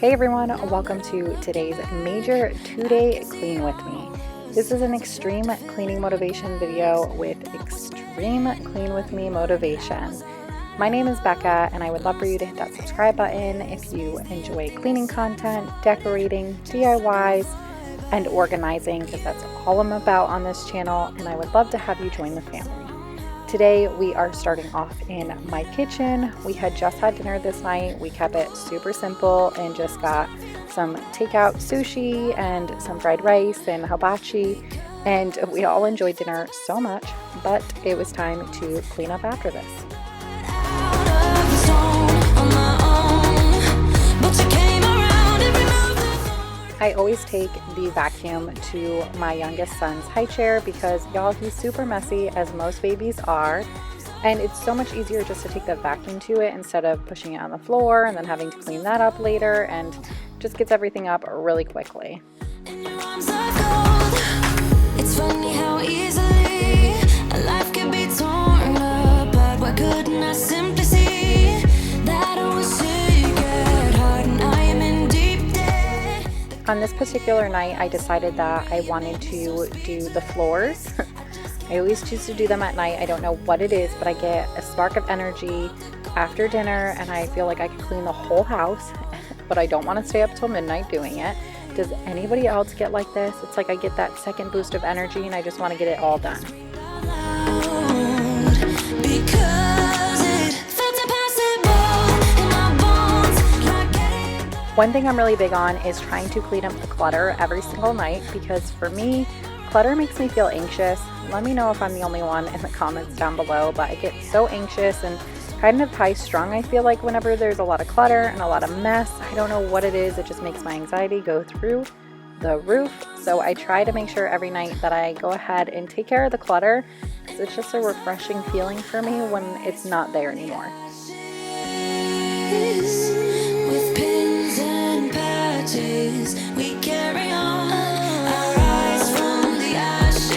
Hey everyone, welcome to today's major 2-day clean with me. This is an extreme cleaning motivation video with extreme clean with me motivation. My name is Becca and I would love for you to hit that subscribe button if you enjoy cleaning content, decorating, DIYs, and organizing, because that's all I'm about on this channel, and I would love to have you join the family. Today we are starting off in my kitchen. We had just had dinner this night. We kept it super simple and just got some takeout sushi and some fried rice and hibachi, and we all enjoyed dinner so much, but it was time to clean up after this. I always take the vacuum to my youngest son's high chair because, y'all, he's super messy, as most babies are, and it's so much easier just to take the vacuum to it instead of pushing it on the floor and then having to clean that up later, and just gets everything up really quickly. It's funny how easily a life can be torn apart. Why couldn't I simply see that I was sick at heart and I am in deep debt? On this particular night, I decided that I wanted to do the floors. I always choose to do them at night. I don't know what it is, but I get a spark of energy after dinner and I feel like I could clean the whole house, but I don't want to stay up till midnight doing it. Does anybody else get like this? It's like I get that second boost of energy and I just want to get it all done. One thing I'm really big on is trying to clean up the clutter every single night, because for me, clutter makes me feel anxious. Let me know if I'm the only one in the comments down below, but I get so anxious and kind of high-strung, I feel like, whenever there's a lot of clutter and a lot of mess. I don't know what it is, it just makes my anxiety go through the roof. So I try to make sure every night that I go ahead and take care of the clutter, because it's just a refreshing feeling for me when it's not there anymore. With pins and patches, we carry on. I rise from the ashes.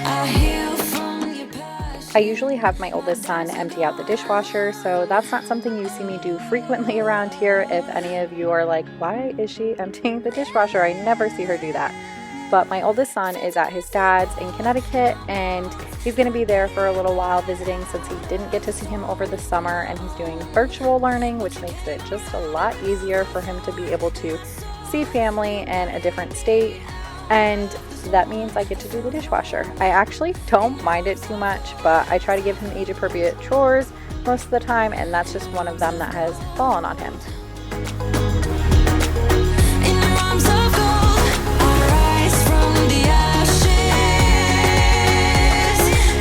I heal from your passion. I usually have my oldest son empty out the dishwasher, so that's not something you see me do frequently around here. If any of you are like, why is she emptying the dishwasher? I never see her do that. But my oldest son is at his dad's in Connecticut, and he's going to be there for a little while visiting, since he didn't get to see him over the summer, and he's doing virtual learning, which makes it just a lot easier for him to be able to see family in a different state, and that means I get to do the dishwasher. I actually don't mind it too much, but I try to give him age-appropriate chores most of the time, and that's just one of them that has fallen on him. In your arms of gold, I rise from the ashes.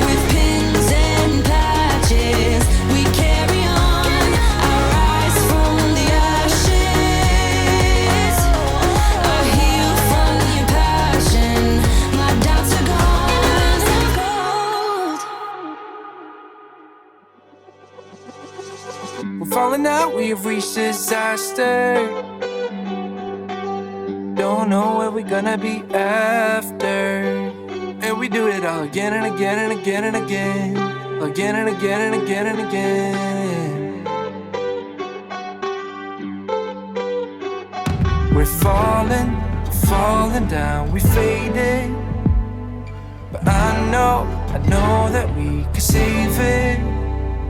With pins and patches, we carry on. I rise from the ashes. I heal from your passion. My doubts are gone. We're falling out, we've reached disaster. Don't know where we're gonna be after. And we do it all again and again and again and again. Again and again and again and again. We're falling down, we faded. But I know that we can save it.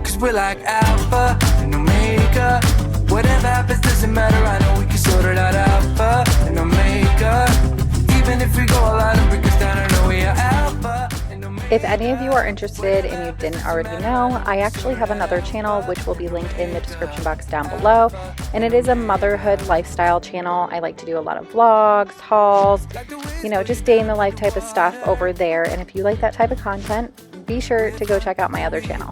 Cause we're like Alpha and Omega. Whatever happens doesn't matter, I know we can sort it out. Alpha and Omega. Even if we go a lot and break us down, I know we are Alpha and Omega. If any of you are interested and you didn't already know, I actually have another channel which will be linked in the description box down below, and it is a motherhood lifestyle channel. I like to do a lot of vlogs, hauls, you know, just day in the life type of stuff over there, and if you like that type of content, be sure to go check out my other channel.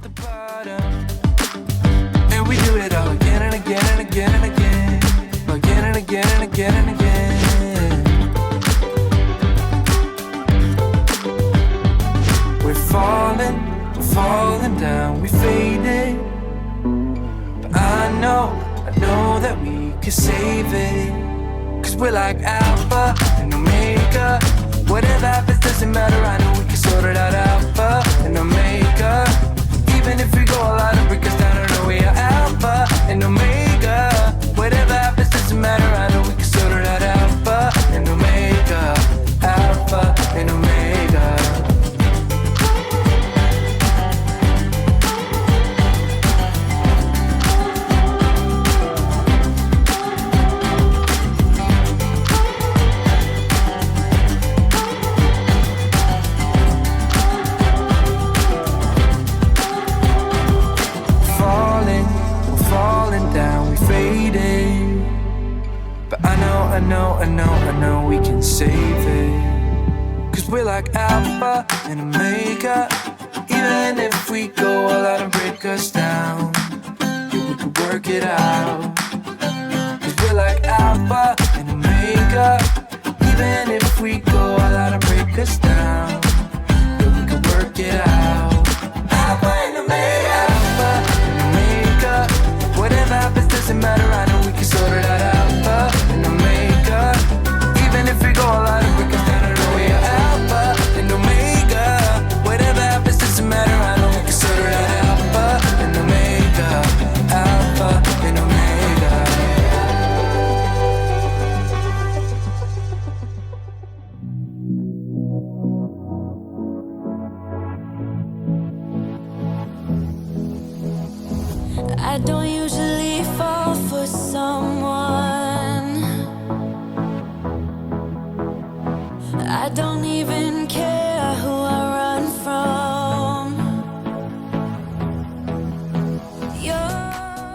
And we do it all again and again and again and again. Again and again and again and again. We're falling down, we faded. But I know that we can save it. Cause we're like Alpha and Omega. Whatever happens doesn't matter, I know we can sort it out. Alpha and Omega. Even if we go a lot and break us down, I know we are Alpha and Omega. we're like Alpha and Omega. Even if we go all out and break us down, yeah, we can work it out. Cause we're like Alpha and Omega. Even if we go all out and break us down, yeah, we can work it out. Alpha and Omega, Alpha and Omega. Whatever happens doesn't matter, I know we can sort it out. Alpha and Omega. Even if we go all out and break us down, I know we are Alpha and Omega. Whatever happens doesn't matter, I know we can sort it out. Alpha and Omega, Alpha and Omega. I don't usually fall for someone. I don't even care who I run from.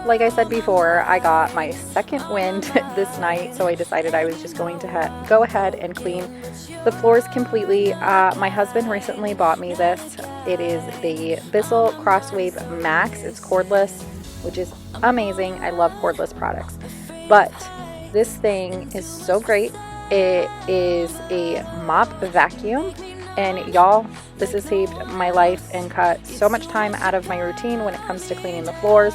Like I said before, I got my second wind this night, so I decided I was just going to go ahead and clean the floors completely. My husband recently bought me this. It is the Bissell Crosswave Max. It's cordless, which is amazing. I love cordless products. But this thing is so great. It is a mop vacuum. And y'all, this has saved my life and cut so much time out of my routine when it comes to cleaning the floors.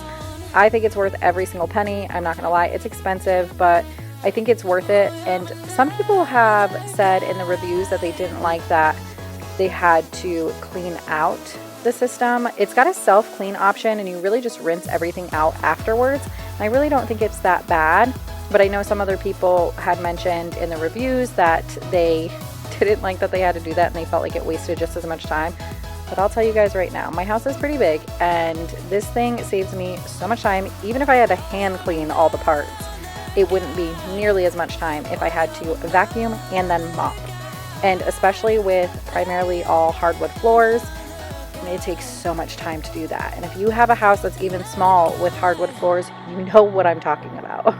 I think it's worth every single penny. I'm not gonna lie, it's expensive, but I think it's worth it. And some people have said in the reviews that they didn't like that they had to clean out the system. It's got a self-clean option and you really just rinse everything out afterwards. And I really don't think it's that bad, but I know some other people had mentioned in the reviews that they didn't like that they had to do that and they felt like it wasted just as much time. But I'll tell you guys right now, my house is pretty big and this thing saves me so much time. Even if I had to hand clean all the parts, it wouldn't be nearly as much time if I had to vacuum and then mop. And especially with primarily all hardwood floors, it takes so much time to do that. And if you have a house that's even small with hardwood floors, you know what I'm talking about.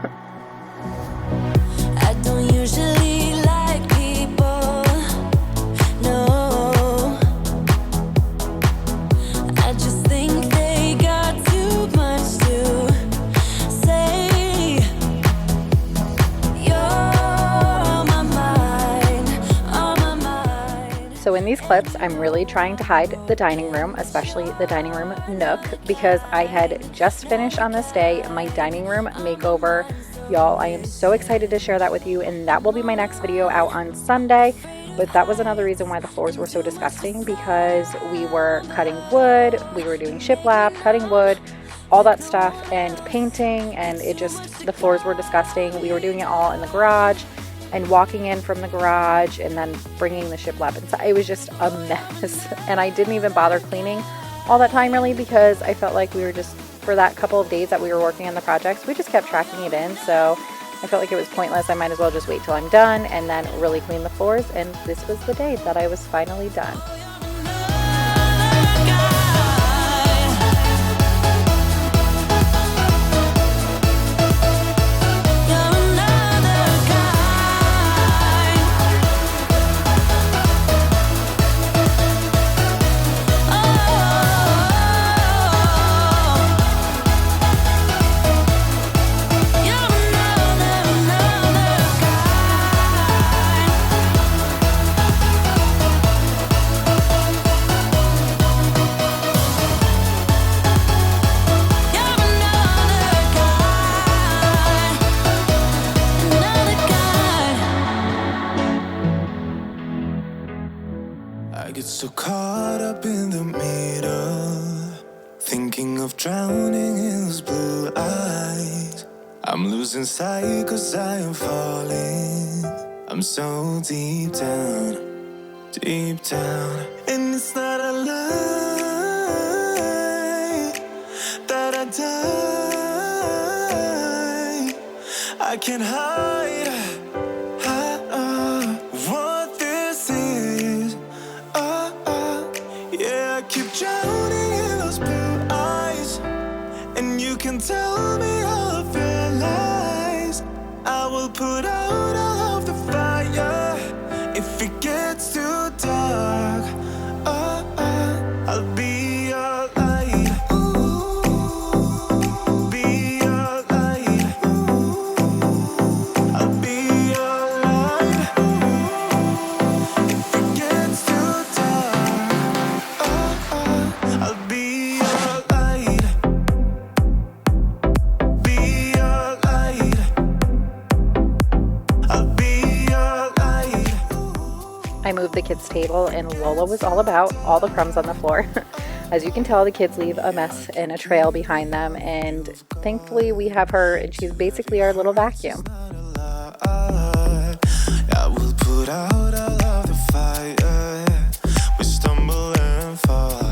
I don't usually like people, no. I just think they got too much to say. You're on my mind, on my mind. So in these clips, I'm really trying to hide the dining room, especially the dining room nook, because I had just finished on this day my dining room makeover. Y'all, I am so excited to share that with you, and that will be my next video out on Sunday. But that was another reason why the floors were so disgusting, because we were cutting wood, we were doing shiplap, cutting wood, all that stuff, and painting, and the floors were disgusting. We were doing it all in the garage and walking in from the garage and then bringing the shiplap inside. It was just a mess, and I didn't even bother cleaning all that time really, because I felt like we were just, for that couple of days that we were working on the projects, we just kept tracking it in. So I felt like it was pointless. I might as well just wait till I'm done and then really clean the floors. And this was the day that I was finally done. I get so caught up in the middle, thinking of drowning in those blue eyes. I'm losing sight 'cause I am falling. I'm so deep down, and it's not a lie that I die. I can't hide what this is. Yeah, I keep drowning in those blue eyes, and you can tell me all of your lies. I will put out all of the fire if it gets too dark. I moved the kids' table, and Lola was all about all the crumbs on the floor. As you can tell, the kids leave a mess and a trail behind them, and thankfully we have her, and she's basically our little vacuum. I will put out all of the fire. We stumble and fall.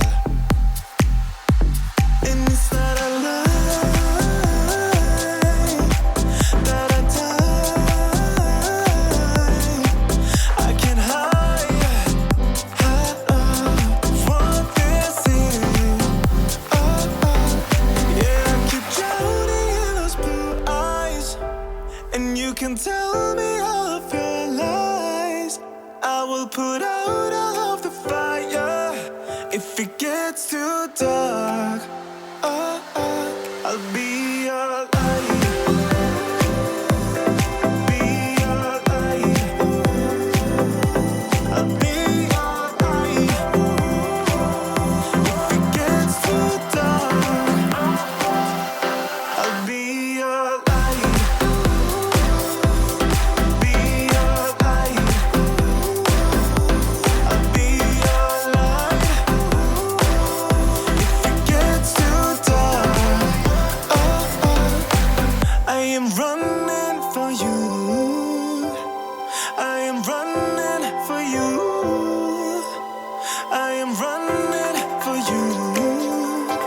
And it's not a lie that I die. I can't hide what this is. Yeah, I keep drowning in those blue eyes, and you can tell me all of your lies. I will put out all of the fire if it gets too dark. I'll be your light. Be your light. I'll be your light. If it gets too dark, I'll be your light. Be your light. I'll be your light. If it gets too dark, I am running for you. I am running for you. I am running for you.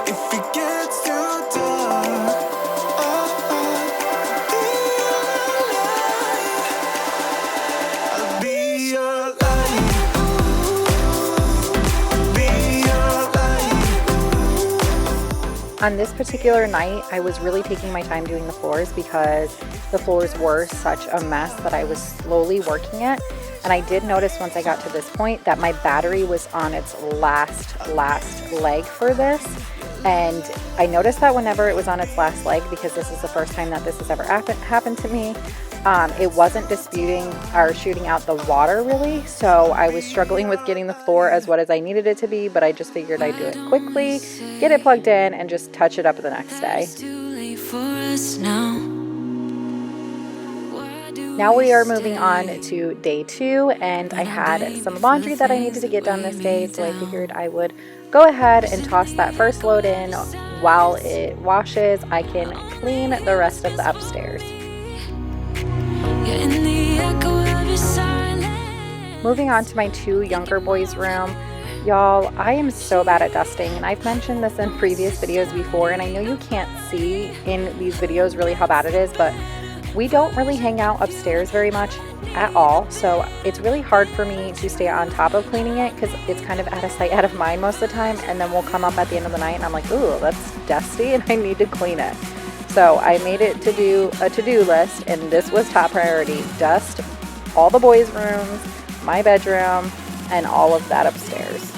If it gets too dark, I'll be your light. Be your light. On this particular night, I was really taking my time doing the floors because the floors were such a mess that I was slowly working it. And I did notice once I got to this point that my battery was on its last leg for this. And I noticed that whenever it was on its last leg, because this is the first time that this has ever happened to me, it wasn't disputing or shooting out the water really. So I was struggling with getting the floor as wet as I needed it to be, but I just figured I'd do it quickly, get it plugged in, and just touch it up the next day. Now we are moving on to day 2, and I had some laundry that I needed to get done this day, so I figured I would go ahead and toss that first load in. While it washes, I can clean the rest of the upstairs. Moving on to my 2 younger boys' room. Y'all, I am so bad at dusting, and I've mentioned this in previous videos before, and I know you can't see in these videos really how bad it is, but we don't really hang out upstairs very much at all, so it's really hard for me to stay on top of cleaning it because it's kind of out of sight, out of mind most of the time, and then we'll come up at the end of the night and I'm like, ooh, that's dusty and I need to clean it. So I made it to do a to-do list, and this was top priority: dust all the boys' rooms, my bedroom, and all of that upstairs.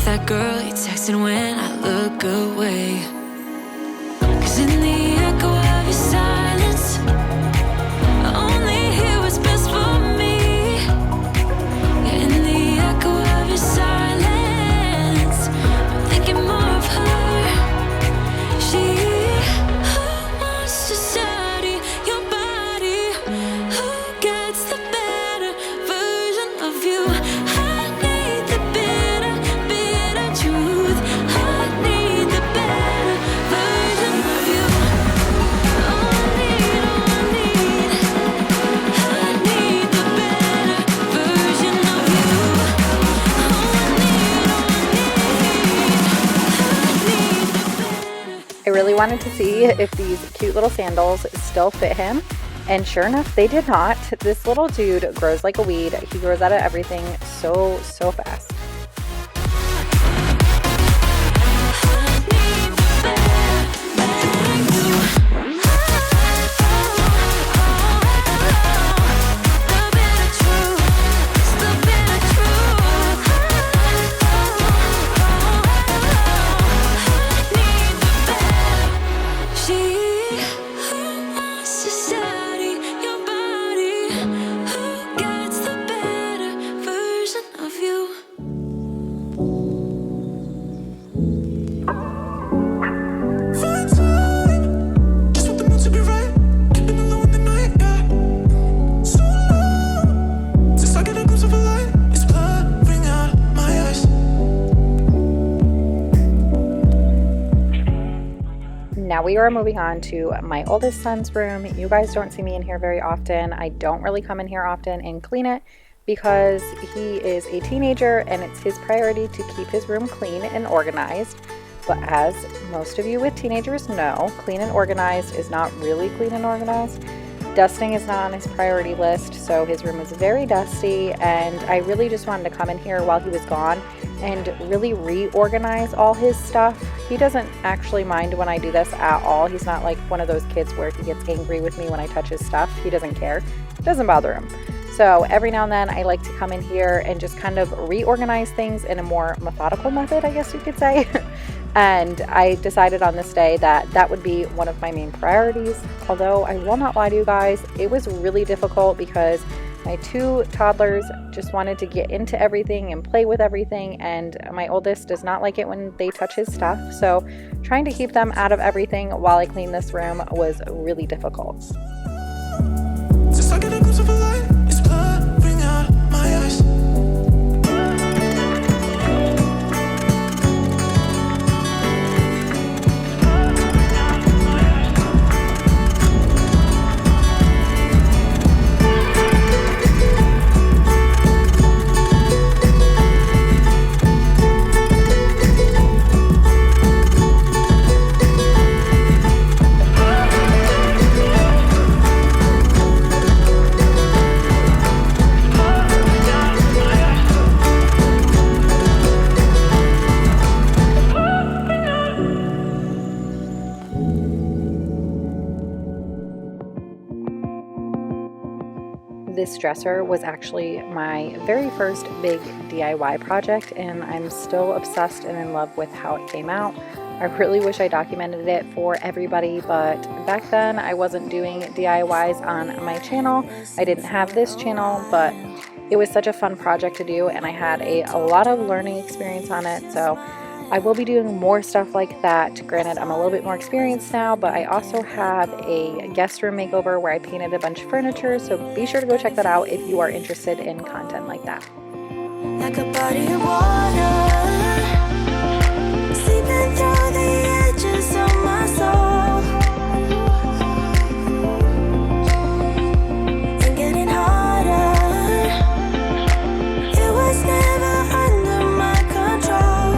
That girl you texting when I look away. 'Cause in the echo of your silence, I only hear what's best for me. Yeah, in the echo of your silence, I'm thinking more of her. She who wants to study your body, who gets the better version of you. I need the bitter truth. I need the better version of you. I need the better version of you. I really wanted to see if these cute little sandals still fit him, and sure enough, they did not. This little dude grows like a weed. He grows out of everything so fast. Now we are moving on to my oldest son's room. You guys don't see me in here very often. I don't really come in here often and clean it because he is a teenager and it's his priority to keep his room clean and organized. But as most of you with teenagers know, clean and organized is not really clean and organized. Dusting is not on his priority list, so his room is very dusty, and I really just wanted to come in here while he was gone and really reorganize all his stuff. He doesn't actually mind when I do this at all. He's not like one of those kids where he gets angry with me when I touch his stuff. He doesn't care. It doesn't bother him. So every now and then I like to come in here and just kind of reorganize things in a more methodical method, I guess you could say. And I decided on this day that that would be one of my main priorities. Although I will not lie to you guys, it was really difficult because my two toddlers just wanted to get into everything and play with everything, and my oldest does not like it when they touch his stuff. So trying to keep them out of everything while I clean this room was really difficult. Just like a glimpse of a light, it's blurring out my eyes. This dresser was actually my very first big DIY project, and I'm still obsessed and in love with how it came out. I really wish I documented it for everybody, but back then I wasn't doing DIYs on my channel. I didn't have this channel, but it was such a fun project to do, and I had a lot of learning experience on it. So I will be doing more stuff like that. Granted, I'm a little bit more experienced now, but I also have a guest room makeover where I painted a bunch of furniture, so be sure to go check that out if you are interested in content like that. Like a body of water, seeping through the edges of my soul, and getting harder. It was never under my control,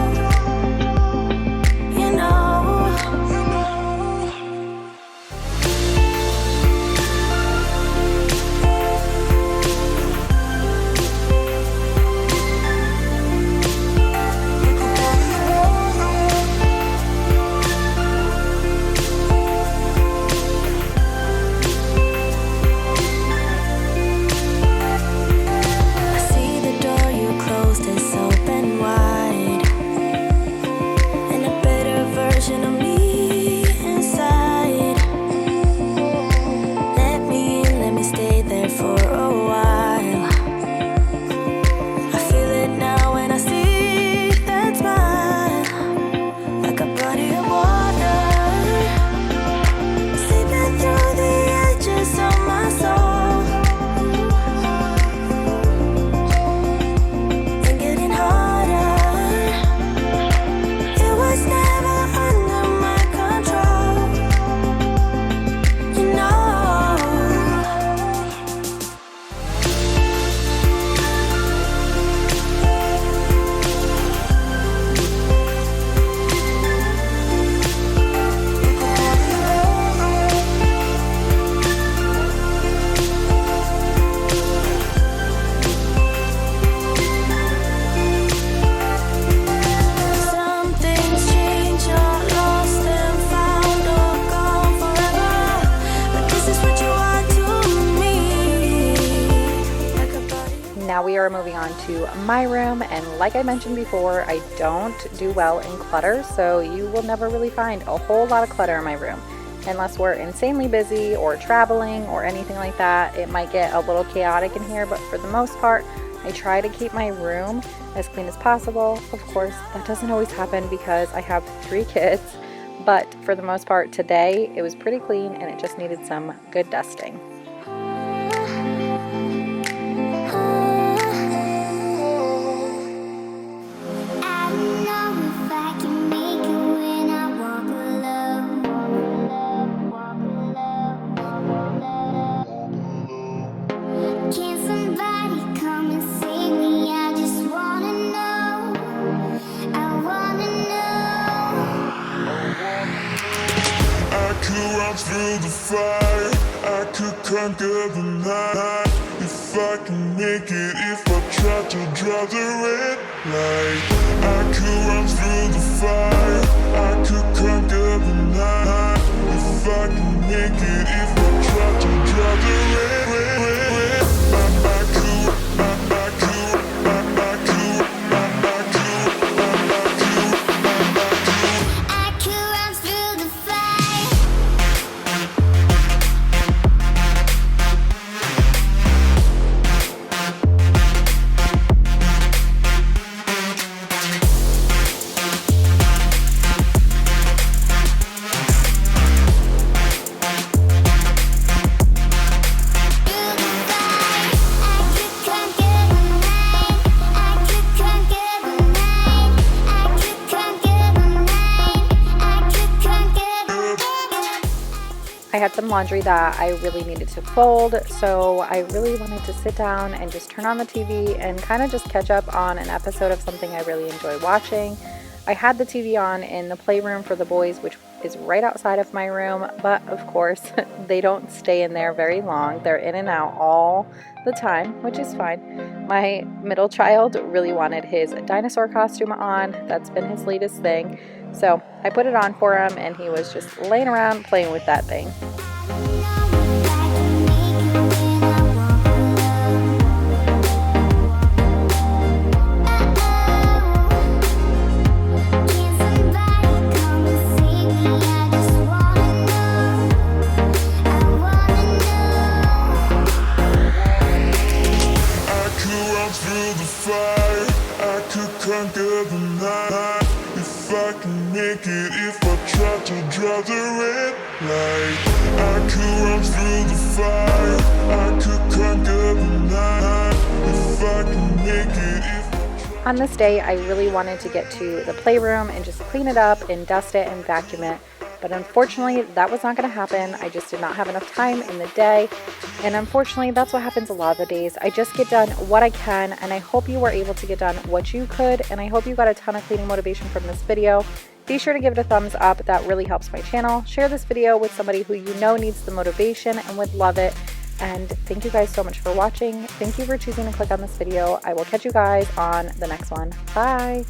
you know. Now we are moving on to my room, and like I mentioned before, I don't do well in clutter, so you will never really find a whole lot of clutter in my room. Unless we're insanely busy or traveling or anything like that, it might get a little chaotic in here, but for the most part, I try to keep my room as clean as possible. Of course, that doesn't always happen because I have 3 kids, but for the most part today, it was pretty clean and it just needed some good dusting. could run through the fire, I could conquer the night. If I can make it, if I try to draw the red light. I could run through the fire, I could conquer the night. If I can make it, if I try to draw the red, I could, I could, I could, I could run through the fire. I had some laundry that I really needed to fold, so I really wanted to sit down and just turn on the TV and kind of just catch up on an episode of something I really enjoy watching. I had the TV on in the playroom for the boys, which is right outside of my room, but of course they don't stay in there very long. They're in and out all the time, which is fine. My middle child really wanted his dinosaur costume on. That's been his latest thing. So I put it on for him and he was just laying around playing with that thing. Conquer the night. If I can make it, if I try to draw the red light. I could run through the fire, I could conquer the night. If I can make it, if I try. On this day, I really wanted to get to the playroom and just clean it up and dust it and vacuum it. But unfortunately, that was not going to happen. I just did not have enough time in the day. And unfortunately, that's what happens a lot of the days. I just get done what I can, and I hope you were able to get done what you could. And I hope you got a ton of cleaning motivation from this video. Be sure to give it a thumbs up. That really helps my channel. Share this video with somebody who you know needs the motivation and would love it. And thank you guys so much for watching. Thank you for choosing to click on this video. I will catch you guys on the next one. Bye.